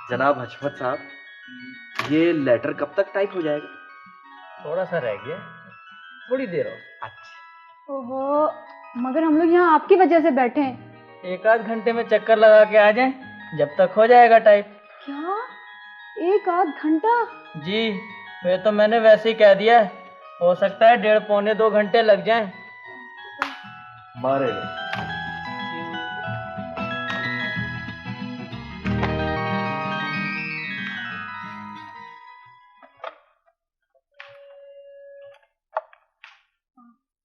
जनाब हशमत साहब, ये लेटर कब तक टाइप हो जाएगा? थोड़ा सा रह गया, थोड़ी देर और। अच्छा। ओहो, मगर हम लोग यहाँ आपकी वजह से बैठे हैं। एक आध घंटे में चक्कर लगा के आ जाएं, जब तक हो जाएगा टाइप। क्या? एक आध घंटा? जी, वे तो मैंने वैसे ही कह दिया है। हो सकता है 1.5 पौने 2 घंटे लग जाएं। मारे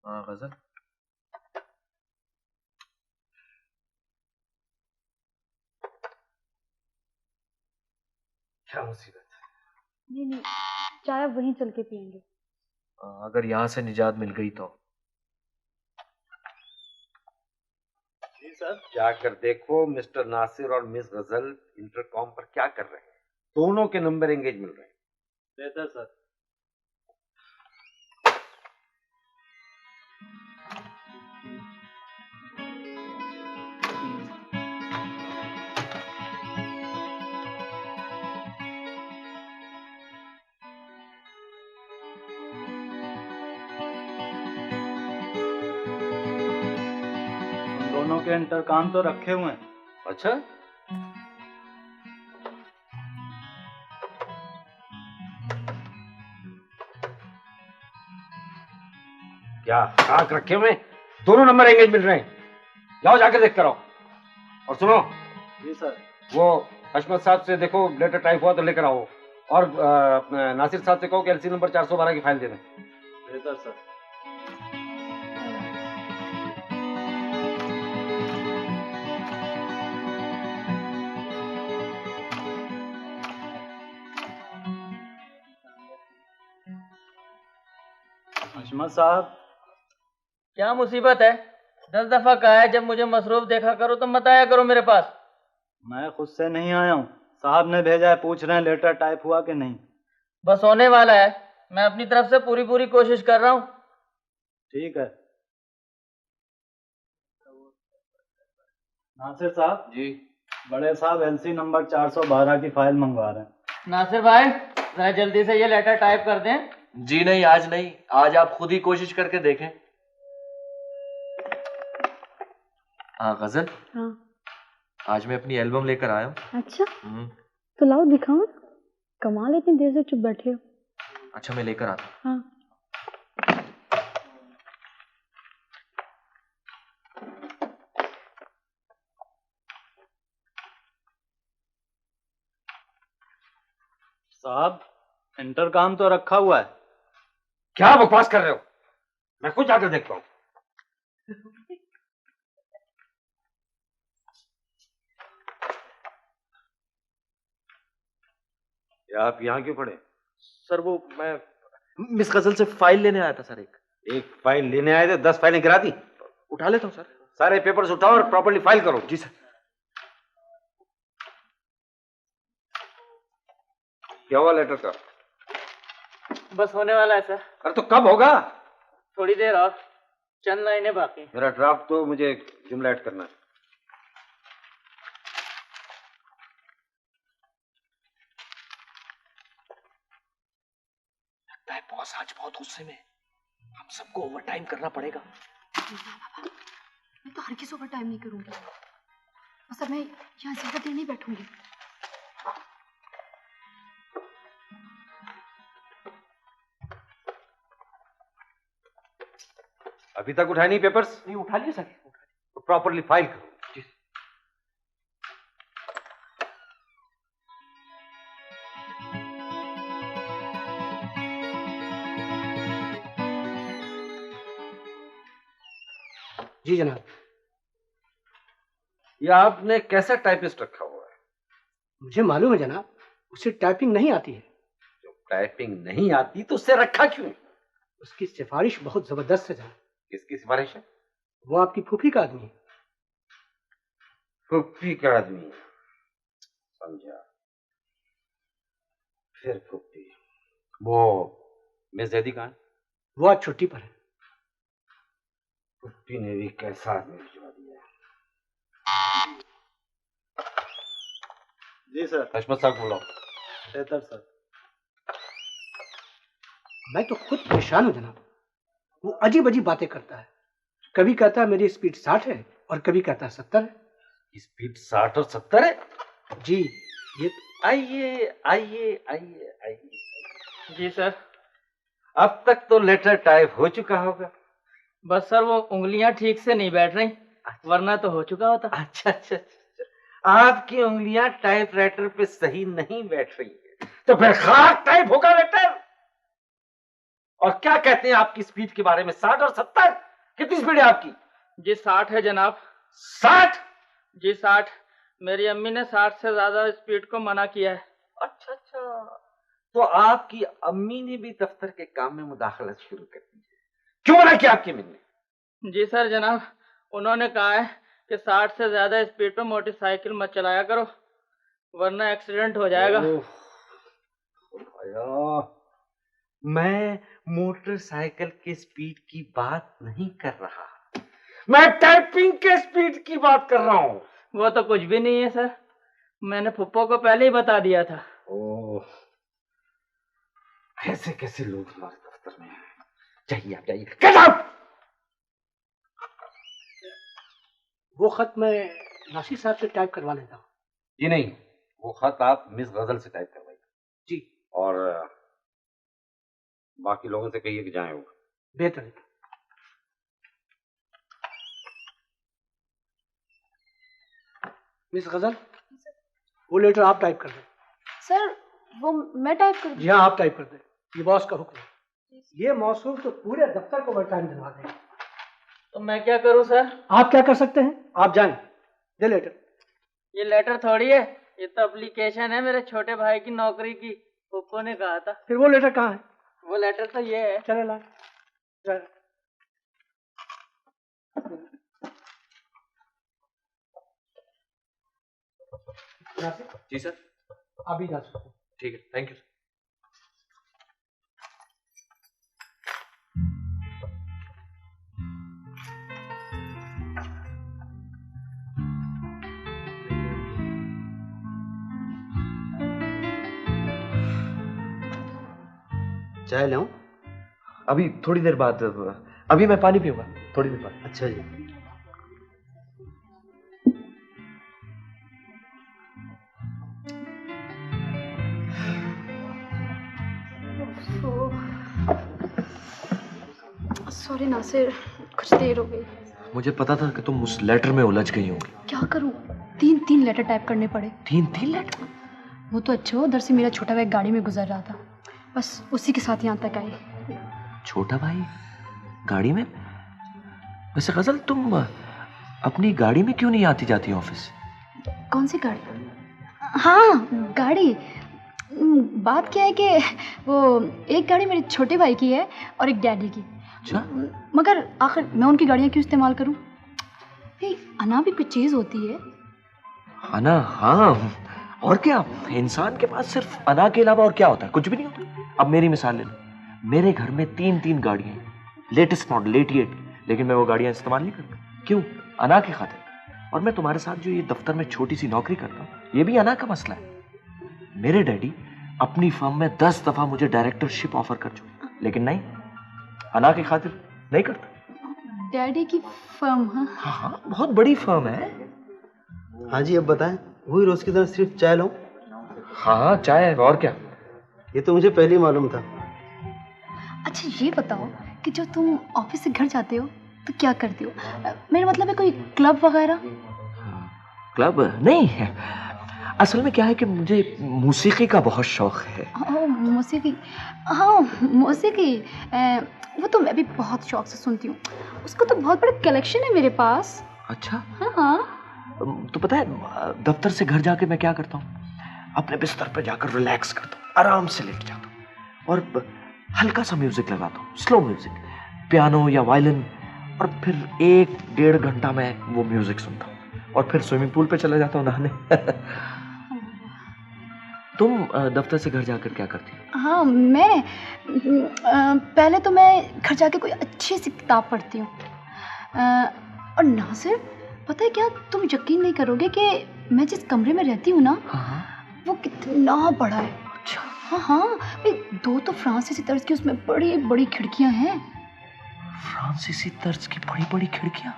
हाँ गजल। क्या मुसीबत है? नहीं नहीं, चाय आप वहीं चल के पियेंगे। अगर यहाँ से निजात मिल गई तो। जी सर। जाकर देखो मिस्टर नासिर और मिस गजल इंटरकॉम पर क्या कर रहे हैं। दोनों के नंबर एंगेज मिल रहे हैं। बेहतर सर। दोनों के इंटरकॉम तो रखे हुए हैं। अच्छा, क्या खाक रखे हुए? दोनों नंबर एंगेज मिल रहे हैं। जाओ जाकर देख कर आओ। और सुनो। जी सर। वो हशमत साहब से देखो लेटर टाइप हुआ तो लेकर आओ। और नासिर साहब से कहो कि एलसी नंबर 412 की फाइल दे दें। बेहतर सर। हशमत साहब। क्या मुसीबत है? 10 दफा कहा है जब मुझे मसरूफ देखा करो तो मत आया करो मेरे पास। मैं खुद से नहीं आया हूँ, साहब ने भेजा है, पूछ रहे हैं लेटर टाइप हुआ कि नहीं। बस होने वाला है, मैं अपनी तरफ से पूरी कोशिश कर रहा हूँ। ठीक है। नासिर साहब जी। बड़े साहब एलसी नंबर 412 की फाइल मंगवा रहे हैं। नासिर भाई, जरा जल्दी से ये लेटर टाइप कर दें। जी नहीं, आज नहीं, आज आप खुद ही कोशिश करके देखें। हाँ गजल। हाँ। आज मैं अपनी एल्बम लेकर आया हूँ। अच्छा, तो लाओ दिखाओ। कमाल, इतनी देर से चुप बैठे हो। अच्छा मैं लेकर आता हूँ। हाँ। साहब इंटरकॉम तो रखा हुआ है। क्या बकवास कर रहे हो? मैं खुद जाकर देखता हूँ। आप यहाँ क्यों खड़े? सर वो मैं मिस गजल से फाइल लेने आया था सर। एक फाइल लेने आए थे, 10 फाइलें गिरा दी। उठा लेता हूँ सर। सारे पेपर्स उठाओ और प्रॉपर्ली फाइल करो। जी सर। क्या हुआ लेटर का? बस होने वाला है सर। अरे तो कब होगा? थोड़ी देर और, चंद लाइनें बाकी। मेरा ड्राफ्ट तो मुझे जुमला ऐड करना है। लगता है बॉस आज बहुत गुस्से में, हम सबको ओवर टाइम करना पड़ेगा। मैं तो हर किसी ओवर टाइम नहीं करूंगी। बस अब मैं यहाँ ज्यादा देर नहीं बैठूंगी। अभी तक उठाए नहीं पेपर्स? नहीं उठा लिए सर। तो प्रॉपर्ली फाइल करो। जी जनाब। ये आपने कैसा टाइपिस्ट रखा हुआ है? मुझे मालूम है जनाब, उसे टाइपिंग नहीं आती है। जो टाइपिंग नहीं आती तो उससे रखा क्यों? उसकी सिफारिश बहुत जबरदस्त है जनाब। किसकी सिफारिश है? वो आपकी फूफी का आदमी है। फुप्पी का आदमी? समझा। फिर फुप्पी। वो मिस जैदी कहाँ है? वो आज छुट्टी पर है। फुप्पी ने भी कैसा आदमी भिजवा दिया। जी सर। हशमत साहब बुलाओ। बेहतर सर। मैं तो खुद परेशान हूँ जनाब। वो अजीब अजीब बातें करता है। कभी कहता है मेरी स्पीड 60 है और कभी कहता है 70 है। स्पीड 60 और 70 है? जी ये आइए आइए आइए आइए। जी सर। अब तक तो लेटर टाइप हो चुका होगा। बस सर वो उंगलियां ठीक से नहीं बैठ रही, वरना तो हो चुका होता। अच्छा अच्छा अच्छा, आपकी उंगलियां टाइपराइटर पे सही नहीं बैठ रही है तो फिर खाक टाइप होगा लेटर। और क्या कहते हैं आपकी स्पीड के बारे में? 60 और 70? कितनी स्पीड है आपकी? जी 60 है जनाब। 60? जी 60। मेरी अम्मी ने 60 से ज्यादा स्पीड को मना किया है। अच्छा अच्छा, तो आपकी अम्मी ने भी दफ्तर के काम में मुदाखलत शुरू कर दी है। क्यों मना किया आपकी अम्मी ने? जी सर जनाब, उन्होंने कहा है कि 60 से ज्यादा स्पीड पर मोटरसाइकिल मत चलाया करो, वरना एक्सीडेंट हो जाएगा। मैं मोटरसाइकिल की स्पीड की बात नहीं कर रहा, मैं टाइपिंग के स्पीड की बात कर रहा हूँ। वो तो कुछ भी नहीं है सर, मैंने फुप्पो को पहले ही बता दिया था। ओह, ऐसे कैसे लोग हमारे दफ्तर में हैं? जाइए आप जाइए। Get out! वो खत मैं नासिर साहब से टाइप करवा लेता हूँ। जी नहीं, वो खत आप मिस गजल से टाइप करवाइए। जी। और बाकी लोगों से कहिए कि जाएं वो। बेहतर है। मिस गजल, वो लेटर आप टाइप कर दें। सर वो मैं टाइप कर जी हाँ, आप टाइप कर दें, ये बॉस का हुक्म है। ये मौसूल तो पूरे दफ्तर को ओवरटाइम दिलवा देगा। तो मैं क्या करूं सर? आप क्या कर सकते हैं, आप जाएं, दे लेटर। ये लेटर थोड़ी है, ये तो एप्लीकेशन है मेरे छोटे भाई की नौकरी की, फुप्पो ने कहा था। फिर वो लेटर कहाँ है? वो लेटर तो ये है। चले लाए। जी सर। अभी जा सकते हैं। ठीक है, थैंक यू। चाय लाऊं? अभी थोड़ी देर बाद, अभी मैं पानी पीऊंगा थोड़ी देर बाद। अच्छा जी। सॉरी नासिर, कुछ देर हो गई। मुझे पता था कि तुम उस लेटर में उलझ गई होगी। क्या करूं, 3 लेटर टाइप करने पड़े। 3 लेटर? वो तो अच्छा हो, उधर से मेरा छोटा भाई गाड़ी में गुजर रहा था, बस उसी के साथ यहाँ तक आई। छोटा भाई गाड़ी में? वैसे गजल, तुम अपनी गाड़ी में क्यों नहीं आती जाती ऑफिस? कौन सी गाड़ी? हाँ गाड़ी, बात क्या है कि वो एक गाड़ी मेरे छोटे भाई की है और एक डैडी की। अच्छा। मगर आखिर मैं उनकी गाड़ियाँ क्यों इस्तेमाल करूँ? अना भी कोई चीज़ होती है। अना? हाँ, और क्या, इंसान के पास सिर्फ अना के अलावा और क्या होता है? कुछ भी नहीं होता। अब मेरी मिसाल ले लो, मेरे घर में 3 गाड़ियाँ हैं, लेटेस्ट मॉडल 88, लेकिन मैं वो गाड़ियाँ इस्तेमाल नहीं करता। क्यों? अना की खातिर। और मैं तुम्हारे साथ जो ये दफ्तर में छोटी सी नौकरी करता हूँ, ये भी अना का मसला है। मेरे डैडी अपनी फर्म में 10 दफा मुझे डायरेक्टरशिप ऑफर कर चुके, लेकिन नहीं, अना की खातिर नहीं करता। डैडी की फर्म? हाँ हाँ, बहुत बड़ी फर्म है। हाँ जी, अब बताएं, वही रोज की तरह सिर्फ चाय लाऊं? हाँ चाय, और क्या। ये तो मुझे पहले ही मालूम था। अच्छा ये बताओ कि जो तुम ऑफिस से घर जाते हो तो क्या करते हो? मेरा मतलब है कोई क्लब वगैरह? क्लब नहीं है, असल में क्या है कि मुझे मौसीकी का बहुत शौक है। मौसीकी? हाँ मौसीकी, वो तो मैं भी बहुत शौक से सुनती हूँ, उसका तो बहुत बड़ा कलेक्शन है मेरे पास। अच्छा। हाँ। तो पता है, दफ्तर से घर जाके मैं क्या करता हूँ, अपने बिस्तर पर जाकर रिलैक्स करता हूँ, आराम से लेट जाता हूँ और हल्का सा म्यूजिक लगाता हूँ, स्लो म्यूजिक, पियानो या वायलिन, और फिर 1-1.5 घंटा मैं वो म्यूजिक सुनता हूँ और फिर स्विमिंग पूल पे चला जाता हूँ नहाने। तुम दफ्तर से घर जाकर क्या करती हो? हाँ मैं पहले तो मैं घर जाके कोई अच्छी सी किताब पढ़ती हूँ, और नासिर पता है क्या, तुम यकीन नहीं करोगे कि मैं जिस कमरे में रहती हूँ ना, वो कितना बड़ा है। अच्छा, हाँ हाँ भाई, 2 तो फ्रांसीसी तर्ज की उसमें बड़ी बड़ी खिड़कियां हैं। फ्रांसीसी तर्ज की बड़ी बड़ी खिड़कियां।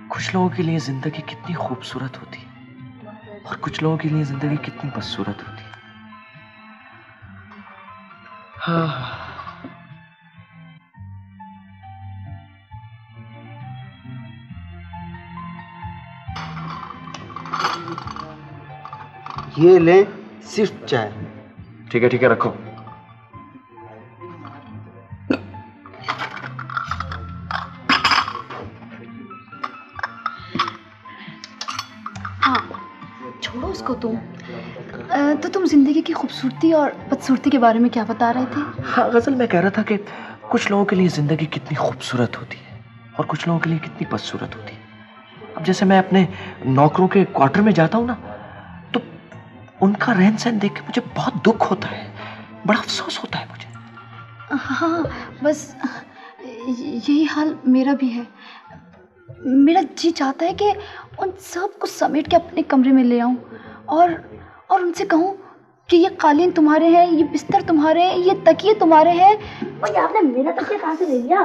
कुछ लोगों के लिए जिंदगी कितनी खूबसूरत होती है और कुछ लोगों के लिए जिंदगी कितनी बदसूरत होती है। हाँ, ये लें सिर्फ चाय। ठीक है रखो। हाँ छोड़ो उसको तुम। तो तुम जिंदगी की खूबसूरती और बदसूरती के बारे में क्या बता रहे थे? हाँ गजल, मैं कह रहा था कि कुछ लोगों के लिए जिंदगी कितनी खूबसूरत होती है और कुछ लोगों के लिए कितनी बदसूरत होती है। अब जैसे मैं अपने नौकरों के क्वार्टर में जाता हूँ ना, तो उनका रहन सहन देख के मुझे बहुत दुख होता है, बड़ा अफसोस होता है मुझे। हाँ बस यही हाल मेरा भी है। मेरा जी चाहता है कि उन सब को समेट के अपने कमरे में ले आऊं और उनसे कहूं कि ये कालीन तुम्हारे हैं, ये बिस्तर तुम्हारे हैं, ये तकिए तुम्हारे हैं। और आपने मेरा तकिया कहाँ से ले लिया?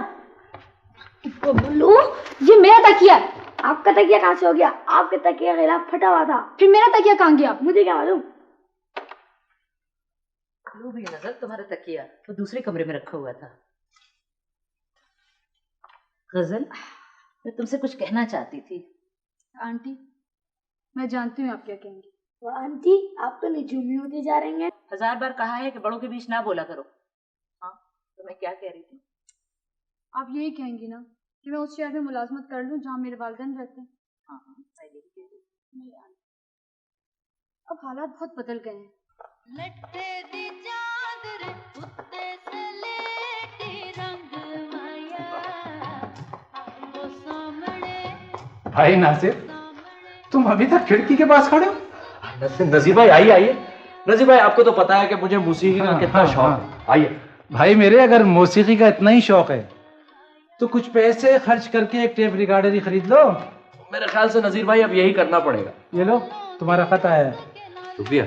बोलू, ये मेरा तकिया है। आपका तकिया कहाँ से हो गया? आपके तकिया का गिलाफ फटा हुआ था। फिर मेरा तकिया कहाँ गया? मुझे क्या मालूम। लो भी नजर, तुम्हारा तकिया वो दूसरे कमरे में रखा हुआ था। गजल, मैं तुमसे कुछ कहना चाहती थी। आंटी, मैं जानती हूँ आप क्या कहेंगी। तो आंटी, आप तो निजूमी होते जा रही हैं। 1000 बार कहा है कि बड़ों के बीच ना बोला करो। हाँ, तो मैं क्या कह रही थी? आप यही कहेंगी ना कि मैं उस शहर में मुलाजमत कर लूँ जहाँ मेरे वालिदैन रहते हैं? हाँ मैं यही कह रही थी। नहीं आंटी, अब हालात बहुत बदल गए हैं। लट्टे दी चादर उत्ते सलेटी रंग माया वो सामने। भाई नासिर, तुम अभी तक खिड़की के पास खड़े हो? नजीर भाई आइए। नजीर भाई, आपको तो पता है कि मुझे मौसीकी का कितना शौक है। आइए भाई मेरे, अगर मौसीकी का इतना ही शौक है तो कुछ पैसे खर्च करके एक टेप रिकॉर्डर ही खरीद लो। मेरे ख्याल से नजीर भाई अब यही करना पड़ेगा। ये लो, तुम्हारा खत आया है। रुकिए,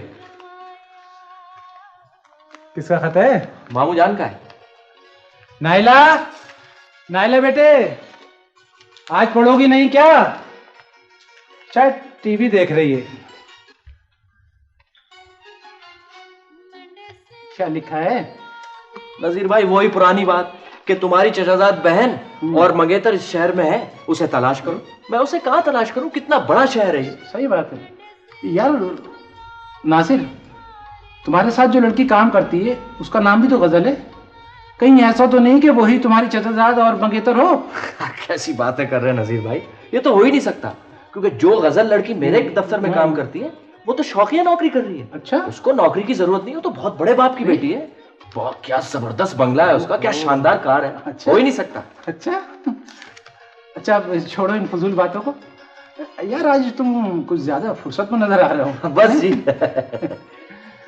किसका खत है? मामू जान का है। नाइला, नाइला बेटे, आज पढ़ोगी नहीं क्या? शायद टीवी देख रही है। क्या लिखा है? नजीर भाई, वही पुरानी बात कि तुम्हारी चचाजाद बहन और मंगेतर इस शहर में है, उसे तलाश करो। मैं उसे कहाँ तलाश करूं? कितना बड़ा शहर है ये। सही बात है यार। नासिर, तुम्हारे साथ जो लड़की काम करती है उसका नाम भी तो गजल है। कहीं ऐसा तो नहीं कि वही तुम्हारी चचाजाद और मंगेतर हो? कैसी बातें कर रहे हैं नजीर भाई, ये तो हो ही नहीं सकता, क्योंकि जो गजल लड़की मेरे दफ्तर में काम करती है वो तो शौकिया नौकरी कर रही है। अच्छा, उसको नौकरी की जरूरत नहीं, वो तो बहुत बड़े बाप की बेटी है। बहुत क्या जबरदस्त बंगला है उसका, क्या शानदार कार है। अच्छा, हो ही नहीं सकता। अच्छा अब छोड़ो इन फजूल बातों को। यार आज तुम कुछ ज्यादा फुर्सत में नजर आ रहे हो। बस जी।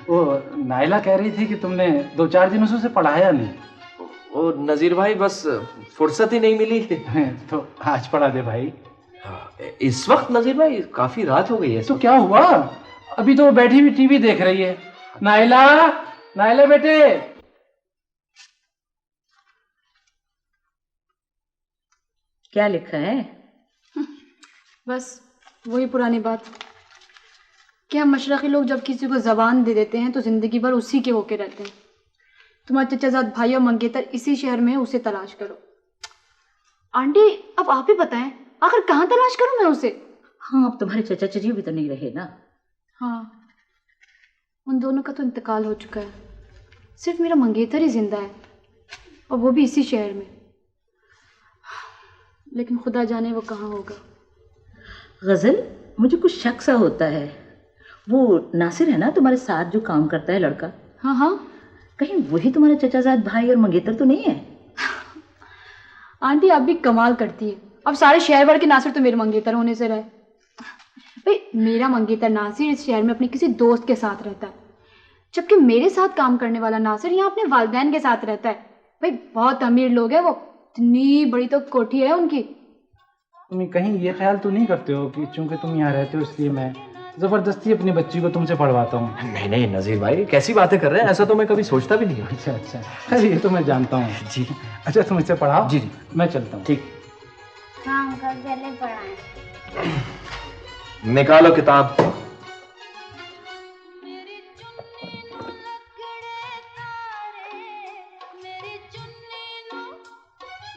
वो नाइला कह रही थी कि तुमने 2-4 दिनों से उसे पढ़ाया नहीं। ओ नजीर भाई, बस फुर्सत ही नहीं मिली। तो आज पढ़ा दे भाई। इस वक्त नजीर भाई काफी रात हो गई है। तो क्या हुआ? अभी तो बैठी हुई टीवी देख रही है। नाइला, नाइला बेटे। क्या लिखा है? बस वही पुरानी बात कि हम मशरक़ी लोग जब किसी को ज़बान दे देते हैं तो ज़िंदगी भर उसी के होके रहते हैं। तुम्हारे चचाजाद भाई और मंगेतर इसी शहर में, उसे तलाश करो। आंटी, अब आप ही बताएं, आखिर कहाँ तलाश करूं मैं उसे? हाँ, अब तुम्हारे चचा चची भी तो नहीं रहे ना। हाँ, उन दोनों का तो इंतकाल हो चुका है। सिर्फ मेरा मंगेतर ही जिंदा है, और वो भी इसी शहर में। लेकिन खुदा जाने वो कहाँ होगा। गजल, मुझे कुछ शक सा होता है। वो नासिर है ना तुम्हारे साथ जो काम करता है लड़का? हाँ हाँ। कहीं वही तुम्हारे चचाजाद भाई और मंगेतर तो नहीं है? आंटी आप भी कमाल करती है। अब सारे शहर भर के नासिर तो मेरे मंगेतर होने से रहे। भाई मेरा मंगेतर नासिर इस शहर में अपने किसी दोस्त के साथ रहता है, जबकि मेरे साथ काम करने वाला नासिर यहाँ अपने वालिदैन के साथ रहता है। भाई बहुत अमीर लोग हैं वो, इतनी बड़ी तो कोठी है उनकी। तुम कहीं ये ख्याल तो नहीं करते हो कि चूंकि तुम यहाँ रहते हो इसलिए मैं जबरदस्ती अपनी बच्ची को तुमसे पढ़वाता हूँ। नहीं नहीं नजीर भाई, कैसी बातें कर रहे हैं, ऐसा तो मैं कभी सोचता भी नहीं हूँ। अच्छा अच्छा, अरे ये तो मैं जानता हूँ जी। अच्छा तुम इसे पढ़ाओ जी, मैं चलता हूँ। ठीक। हाँ अंकल, चले पढ़ाएं। निकालो किताब।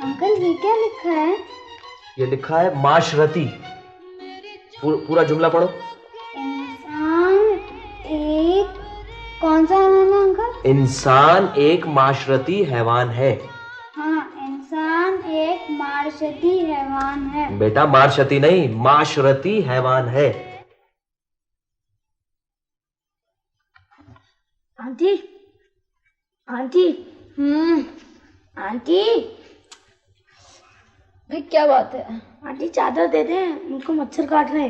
अंकल ये क्या लिखा है? ये लिखा है माशरती। पूरा जुमला पढ़ो। इंसान एक कौन सा हैवान है अंकल? इंसान एक माशरती हैवान है। हाँ, इंसान एक माशरती हैवान है। बेटा माशरती नहीं, माशरती हैवान है। आंटी, आंटी, आंटी, भाई क्या बात है? आंटी चादर दे दे, मुझको मच्छर काट रहे।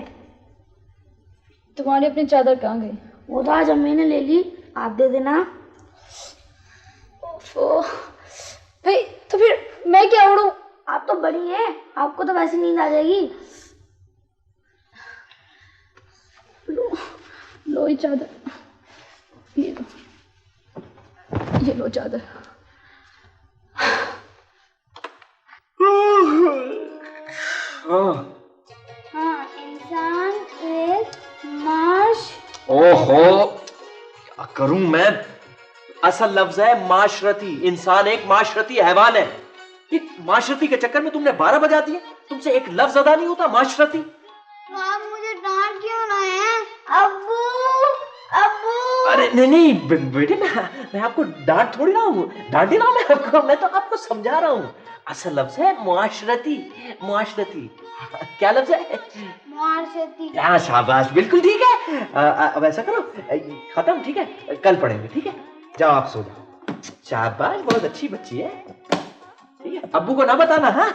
तुम्हारी अपनी चादर कहाँ गई? वो तो आज अम्मी ने ले ली, आप दे देना। ओफो, भाई तो फिर मैं क्या उड़ूं? आप तो बड़ी हैं, आपको तो वैसे नींद आ जाएगी। लो ये चादर, ये लो चादर। हाँ, इंसान एक माश। ओहो, क्या करूं मैं? असल लफ्ज है माशरती। इंसान एक माशरती हैवान है। ये माशरती के चक्कर में तुमने 12 बजा दिए। तुमसे एक लफ्ज अदा नहीं होता, माशरती। तो आप मुझे डांट क्यों रहे हैं? अब्बू, अब्बू। अरे नहीं नहीं बेटे, मैं आपको डांट थोड़ी रहा हूँ, डांट ही रहा हूँ मैं आपको, मैं तो आपको समझा रहा हूँ। असल लफ्ज है मुआशरती। मुआशरती क्या लफ्ज है? मुआशरती। हाँ शाबाश, बिल्कुल ठीक है। अब ऐसा करो, खत्म, ठीक है, कल पढ़ेंगे, ठीक है? जाओ आप सो जाओ। शाबाश, बहुत अच्छी बच्ची है, ठीक है? अब्बू को ना बताना। हाँ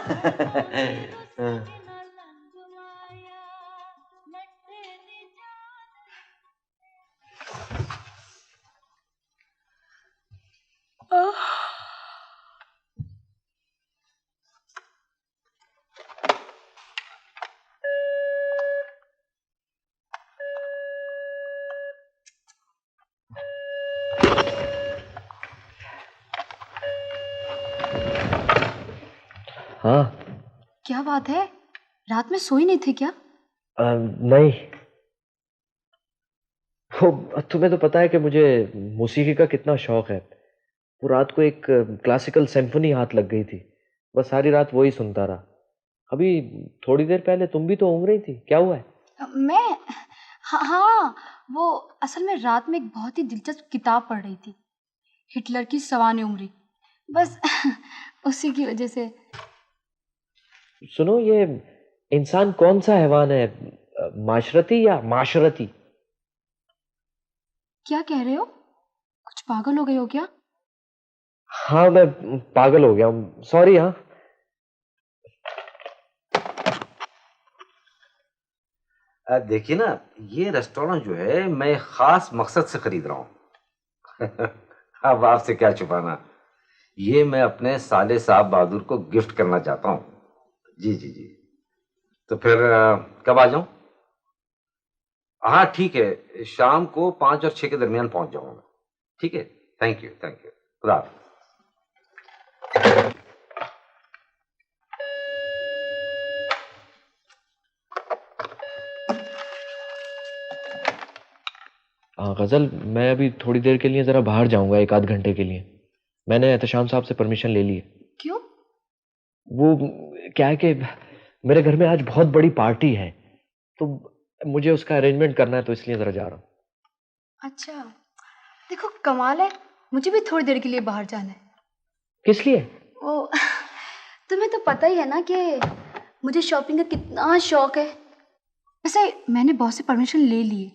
हाँ। क्या बात है, रात में सोई नहीं थे क्या? नहीं, तुम्हें तो पता है कि मुझे मौसीकी का कितना शौक है। वो रात को एक क्लासिकल सिम्फनी हाथ लग गई थी, बस सारी रात वही सुनता रहा। अभी थोड़ी देर पहले तुम भी तो ऊँघ रही थी, क्या हुआ है? मैं हाँ, वो असल में रात में एक बहुत ही दिलचस्प किताब पढ़ रही थी, हिटलर की सवाने उम्री, बस उसी की वजह से। सुनो, ये इंसान कौन सा हैवान है, माशरती या माशरती? क्या कह रहे हो? कुछ पागल हो गए हो क्या? हाँ मैं पागल हो गया हूँ, सॉरी। हाँ देखिए ना, ये रेस्टोरेंट जो है मैं खास मकसद से खरीद रहा हूँ। अब आपसे क्या छुपाना, ये मैं अपने साले साहब बहादुर को गिफ्ट करना चाहता हूँ। जी जी जी, तो फिर कब आ जाऊं? हाँ ठीक है, शाम को 5 और 6 के दरमियान पहुंच जाऊंगा। ठीक है, थैंक यू, थैंक यू, खुदा हाफिज। गजल, मैं अभी थोड़ी देर के लिए जरा बाहर जाऊंगा, 1 आध घंटे के लिए। मैंने एहतशाम साहब से परमिशन ले ली है। क्यों? वो क्या है कि मेरे घर में आज बहुत बड़ी पार्टी है, तो मुझे उसका अरेंजमेंट करना है, तो इसलिए जरा जा रहा हूँ। अच्छा, देखो कमाल है, मुझे भी थोड़ी देर के लिए बाहर जाना है। किस लिए? वो तुम्हें तो पता ही है ना कि मुझे शॉपिंग का कितना शौक है। वैसे मैंने बॉस से परमिशन ले ली है।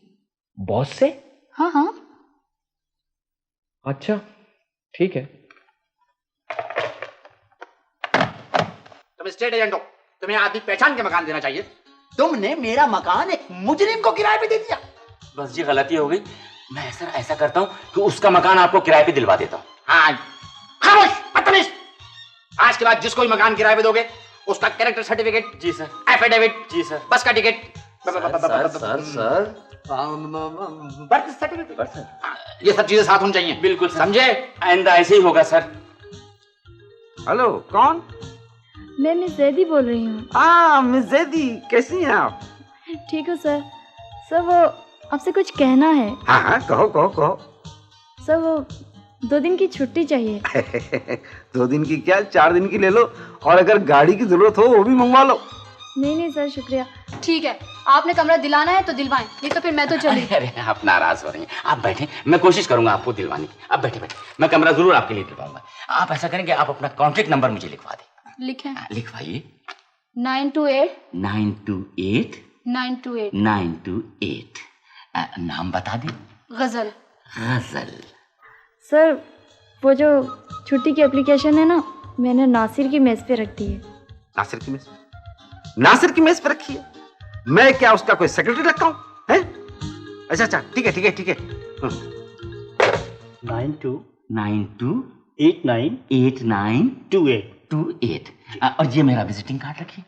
बॉस से? हाँ हाँ। अच्छा ठीक है। तुम स्टेट एजेंट हो, तुम्हें आदमी पहचान के मकान देना चाहिए। तुमने मेरा मकान एक मुजरिम को किराए पे दे दिया। बस जी गलती हो गई, मैं ऐसा करता हूँ कि उसका मकान आपको किराए पे दिलवा देता हूँ। हाँ, खामोश, बदतमीज। आज के बाद जिसको भी मकान किराए पे दोगे उसका कैरेक्टर सर्टिफिकेट, जी सर, एफिडेविट, जी सर, बस का टिकट। सर बर्थ सर्टिफिकेट, ये सब चीजें साथ होनी चाहिए। बिल्कुल समझे? आइंदा ऐसे ही होगा सर। हेलो, कौन? मैं मिस जैदी बोल रही हूँ। मिस जैदी, कैसी हैं आप? ठीक हो सर। सर वो आपसे कुछ कहना है। हाँ, कहो कहो कहो। सर वो 2 दिन की छुट्टी चाहिए। 2 दिन की क्या, 4 दिन की ले लो, और अगर गाड़ी की जरूरत हो वो भी मंगवा लो। नहीं सर, शुक्रिया। ठीक है, आपने कमरा दिलाना है तो दिलवाएं, नहीं तो फिर मैं तो चली। अरे आप नाराज हो रही हैं, आप बैठे, मैं कोशिश करूंगा आपको दिलवाने की। आप बैठे बैठे, मैं कमरा जरूर आपके लिए दिलवाऊंगा। आप ऐसा करेंगे, आप अपना कॉन्टेक्ट नंबर मुझे लिखवा दें। लिखें? लिखवाइए। 928 928 928 928। नाम बता दें। गजल। गजल। सर वो जो छुट्टी की एप्लीकेशन है ना, मैंने नासिर की मेज पे रख दी है। नासिर की मेज पे? नासिर की मेज पे रखी है? मैं क्या उसका कोई सेक्रेटरी रखा हूँ? हैं? अच्छा, ठीक है। 9289892828। और ये मेरा विजिटिंग कार्ड रखिए।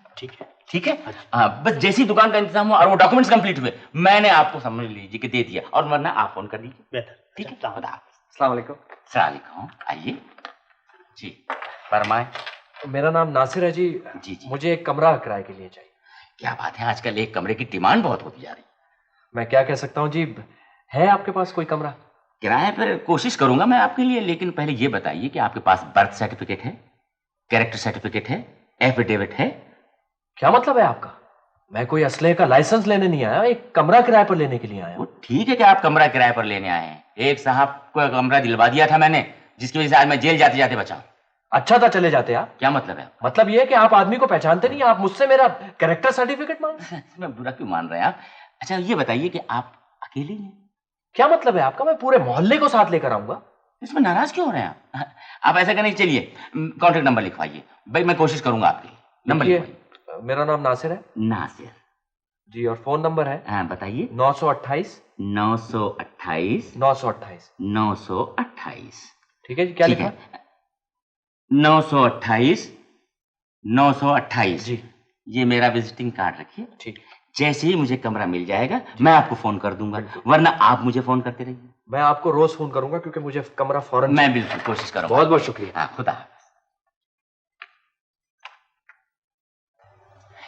ठीक है। बस जैसी दुकान का इंतजाम हुआ और वो डॉक्यूमेंट्स कंप्लीट हुए, मैंने आपको समझ लीजिए कि दे दिया, और वरना आप फोन कर दीजिए। बेहतर। ठीक है। अस्सलाम वालेकुम। सलाम। आइए जी, फरमाएं। मेरा नाम नासिर है जी। जी। मुझे एक कमरा किराए के लिए चाहिए। क्या बात है, आजकल एक कमरे की डिमांड बहुत होती जा रही है। मैं क्या कह सकता हूँ जी, है आपके पास कोई कमरा? किराए पर कोशिश करूंगा मैं आपके लिए, लेकिन पहले ये बताइए कि आपके पास बर्थ सर्टिफिकेट है, कैरेक्टर सर्टिफिकेट है, एफिडेविट है? क्या मतलब है आपका? मैं कोई असलहे का लाइसेंस लेने नहीं आया, एक कमरा किराए पर लेने के लिए आया हूँ। ठीक है कि आप कमरा किराए पर लेने आए हैं। एक साहब को कमरा दिलवा दिया था मैंने, जिसकी वजह से आज मैं जेल जाते जाते बचा। अच्छा था चले जाते आप। क्या मतलब है? मतलब ये है कि आप आदमी को पहचानते नहीं, आप मुझसे मेरा कैरेक्टर सर्टिफिकेट मांग। मैं बुरा क्यों मान रहे हैं आप? अच्छा ये बताइए कि आप अकेले हैं? क्या मतलब है आपका? मैं पूरे मोहल्ले को साथ लेकर आऊंगा। इसमें नाराज क्यों हो रहे हैं आप? ऐसा करने चलिए, कॉन्टेक्ट नंबर लिखवाइए। भाई मैं कोशिश करूंगा आपके लिए। नंबर लिखवाइए। मेरा नाम नासिर है। नासिर जी, और फोन नंबर है? हाँ बताइए। 928 928 928 928। ठीक है जी, क्या लिखा? 928 928 जी। ये मेरा विजिटिंग कार्ड रखिए। ठीक। जैसे ही मुझे कमरा मिल जाएगा मैं आपको फोन कर दूंगा, वरना आप मुझे फोन करते रहिए। मैं आपको रोज फोन करूंगा क्योंकि मुझे कमरा फौरन। मैं बिल्कुल कोशिश करूंगा। बहुत बहुत शुक्रिया। हाँ, खुदा।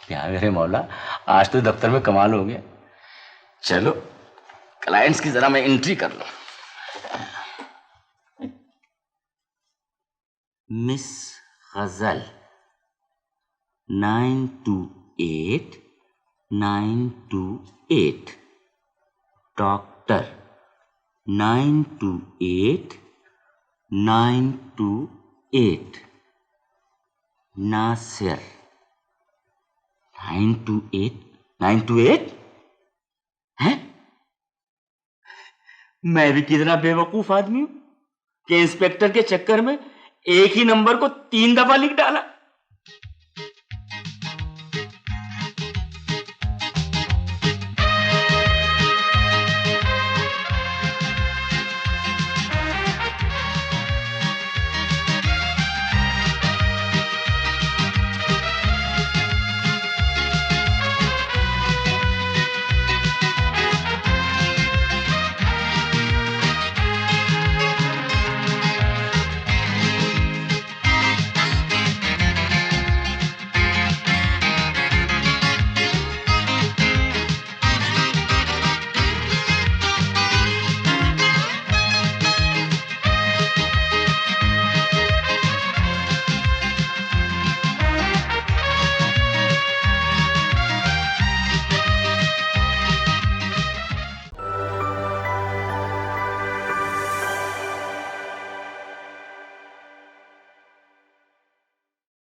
क्या मेरे मौला, आज तो दफ्तर में कमाल हो गया। चलो क्लाइंट्स की जरा मैं एंट्री कर लूं। मिस गजल 928 928। डॉक्टर 928 928। नासिर 928 928। हैं? मैं भी कितना बेवकूफ आदमी हूं कि इंस्पेक्टर के चक्कर में एक ही नंबर को 3 दफा लिख डाला।